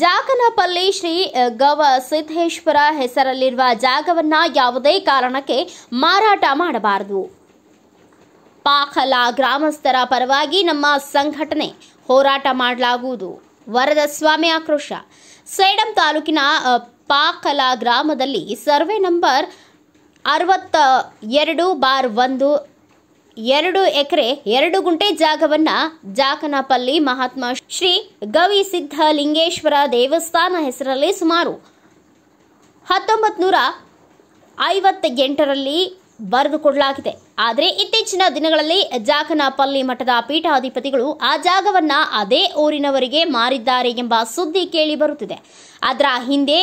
ಜಾಕನಪಲ್ಲಿ ಶ್ರೀ ಗವ ಸಿದ್ದೇಶ್ವರ ಹೆಸರಲ್ಲಿರುವ ಜಾಗವನ್ನ ಯಾವುದೇ ಕಾರಣಕ್ಕೆ ಮಾರಾಟ ಮಾಡಬಾರದು. ಪಾಖಲ ಗ್ರಾಮಸ್ಥರ ಪರವಾಗಿ ನಮ್ಮ ಸಂಘಟನೆ ಹೋರಾಟ ಮಾಡಲಾಗುವುದು. ವರದಸ್ವಾಮಿ ಆಕ್ರೋಶ. ಸೇಡಂ ತಾಲೂಕಿನ ಪಾಖಲ ಗ್ರಾಮದಲ್ಲಿ ಸರ್ವೆ ನಂಬರ್ 62/1 2 ಎಕರೆ 2 ಗುಂಟೆ ಜಾಗವನ್ನ ಜಾಕನಪಲ್ಲಿ ಮಹಾತ್ಮ ಶ್ರೀ ಗವಿ ಸಿದ್ದಲಿಂಗೇಶ್ವರ ದೇವಸ್ಥಾನ ಹೆಸರಲ್ಲಿ ಸುಮಾರು 1958ರಲ್ಲಿ ಬರೆದುಕೊಡಲಾಗಿದೆ. ಆದರೆ ಇತ್ತೀಚಿನ ದಿನಗಳಲ್ಲಿ ಜಾಕನಪಲ್ಲಿ ಮಠದ ಪೀಠಾಧಿಪತಿಗಳು ಆ ಜಾಗವನ್ನ ಅದೇ ಊರಿನವರಿಗೆ ಮಾರಿದ್ದಾರೆ ಎಂಬ ಸುದ್ದಿ ಕೇಳಿ ಬರುತ್ತಿದೆ. ಅದರ ಹಿಂದೆ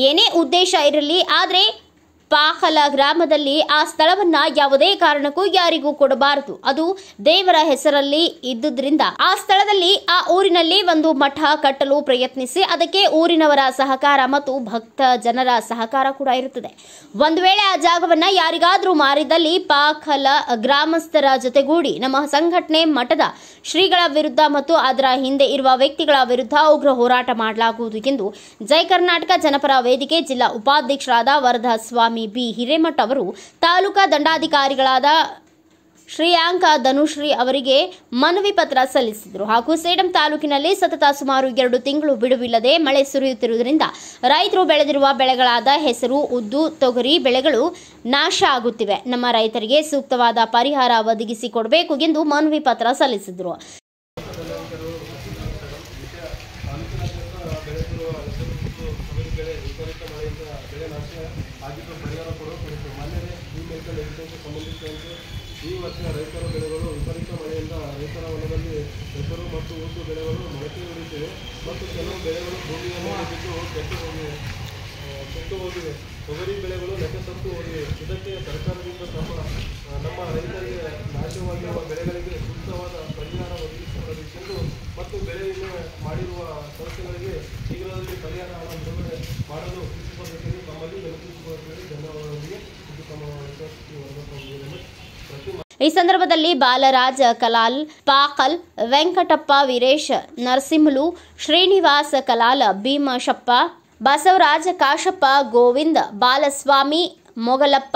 ಏನೇ ಉದ್ದೇಶ ಇರಲಿ, ಆದರೆ ಪಾಖಲ ಗ್ರಾಮದಲ್ಲಿ ಆ ಸ್ಥಳವನ್ನ ಯಾವುದೇ ಕಾರಣಕ್ಕೂ ಯಾರಿಗೂ ಕೊಡಬಾರದು. ಅದು ದೇವರ ಹೆಸರಲ್ಲಿ ಇದ್ದುದರಿಂದ ಆ ಸ್ಥಳದಲ್ಲಿ ಆ ಊರಿನಲ್ಲಿ ಒಂದು ಮಠ ಕಟ್ಟಲು ಪ್ರಯತ್ನಿಸಿ ಅದಕ್ಕೆ ಊರಿನವರ ಸಹಕಾರ ಮತ್ತು ಭಕ್ತ ಜನರ ಸಹಕಾರ ಕೂಡ ಇರುತ್ತದೆ. ಒಂದು ವೇಳೆ ಆ ಜಾಗವನ್ನ ಯಾರಿಗಾದ್ರೂ ಮಾರಿದಲ್ಲಿ ಪಾಖಲ ಗ್ರಾಮಸ್ಥರ ಜೊತೆಗೂಡಿ ನಮ್ಮ ಸಂಘಟನೆ ಮಠದ ಶ್ರೀಗಳ ವಿರುದ್ಧ ಮತ್ತು ಅದರ ಹಿಂದೆ ಇರುವ ವ್ಯಕ್ತಿಗಳ ವಿರುದ್ಧ ಉಗ್ರ ಹೋರಾಟ ಮಾಡಲಾಗುವುದು ಎಂದು ಜೈ ಕರ್ನಾಟಕ ಜನಪರ ವೇದಿಕೆ ಜಿಲ್ಲಾ ಉಪಾಧ್ಯಕ್ಷರಾದ ವರದಸ್ವಾಮಿ ಬಿ ಹಿರೇಮಠ ಅವರು ತಾಲೂಕಾ ದಂಡಾಧಿಕಾರಿಗಳಾದ ಶ್ರೀಯಾಂಕ ಧನುಶ್ರೀ ಅವರಿಗೆ ಮನವಿ ಪತ್ರ ಸಲ್ಲಿಸಿದರು. ಹಾಗೂ ಸೇಡಂ ತಾಲೂಕಿನಲ್ಲಿ ಸತತ ಸುಮಾರು 2 ತಿಂಗಳು ಬಿಡುವಿಲ್ಲದೆ ಮಳೆ ಸುರಿಯುತ್ತಿರುವುದರಿಂದ ರೈತರು ಬೆಳೆದಿರುವ ಬೆಳೆಗಳಾದ ಹೆಸರು, ಉದ್ದು, ತೊಗರಿ ಬೆಳೆಗಳು ನಾಶ ಆಗುತ್ತಿವೆ. ನಮ್ಮ ರೈತರಿಗೆ ಸೂಕ್ತವಾದ ಪರಿಹಾರ ಒದಗಿಸಿಕೊಡಬೇಕು ಎಂದು ಮನವಿ ಪತ್ರ ಸಲ್ಲಿಸಿದರು. ಈ ವರ್ಷ ರೈತರ ಬೆಳೆಗಳು ವಿಪರೀತ ಮಳೆಯಿಂದ ರೈತರ ಹೊಲದಲ್ಲಿ ಹೆಸರು ಮತ್ತು ಉದ್ದು ಬೆಳೆಗಳು ಮೊಳಕೆ ಹೊಡೆಯುತ್ತಿವೆ ಮತ್ತು ಕೆಲವು ಬೆಳೆಗಳು ಭೂಮಿಯ ಮೇಲೆ ಬಿದ್ದು ಕೆಟ್ಟು ಹೋಗಿವೆ. ತೊಗರಿ ಬೆಳೆಗಳು ನೆಟ್ಟಸತ್ತು ಹೋಗಿವೆ. ಇದಕ್ಕೆ ಸರ್ಕಾರದಿಂದ ನಮ್ಮ ರೈತರಿಗೆ ನಾಶವಾಗಿರುವ ಬೆಳೆಗಳಿಗೆ ಸೂಕ್ತವಾದ ಪರಿಹಾರ ಒದಗಿಸಿಕೊಡಬೇಕೆಂದು ಮತ್ತು ಬೆಳೆ ವಿಮೆ ಮಾಡಿರುವ ಸಂಸ್ಥೆಗಳಿಗೆ ಶೀಘ್ರದಲ್ಲಿ ಪರಿಹಾರ ಹಣ ಬಿಡುಗಡೆ ಮಾಡಲು ತಿಳಿಸಿಕೊಡಬೇಕೆಂದು ತಮ್ಮಲ್ಲಿ ವಿನಂತಿಸಿಕೊಳ್ಳುತ್ತೇವೆ. ಧನ್ಯವಾದಗಳಿಗೆ ಇದು ತಮ್ಮ ಈ ಸಂದರ್ಭದಲ್ಲಿ ಬಾಲರಾಜ ಕಲಾಲ್, ಪಾಖಲ್, ವೆಂಕಟಪ್ಪ ವೀರೇಶ್, ನರಸಿಂಹಲು, ಶ್ರೀನಿವಾಸ ಕಲಾಲ್, ಭೀಮಶಪ್ಪ, ಬಸವರಾಜ ಕಾಶಪ್ಪ, ಗೋವಿಂದ, ಬಾಲಸ್ವಾಮಿ, ಮೊಗಲಪ್ಪ,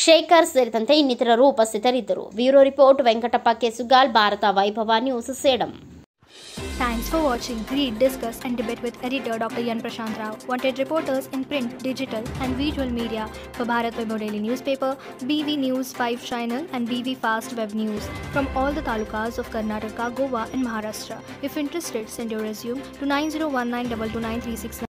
ಶೇಖರ್ ಸೇರಿದಂತೆ ಇನ್ನಿತರರು ಉಪಸ್ಥಿತರಿದ್ದರು. ಬ್ಯೂರೋ ರಿಪೋರ್ಟ್ ವೆಂಕಟಪ್ಪ ಕೆಸುಗಾಲ್, ಭಾರತ ವೈಭವ news, Sedam. Thanks for watching. Read, discuss and debate with editor Dr. Yan Prashant Rao. Wanted reporters in print, digital and visual media for Bharat Vaibhav Daily Newspaper, BV News 5 Channel and BV Fast Web News from all the talukas of Karnataka, Goa and Maharashtra. If interested, send your resume to 9019229369.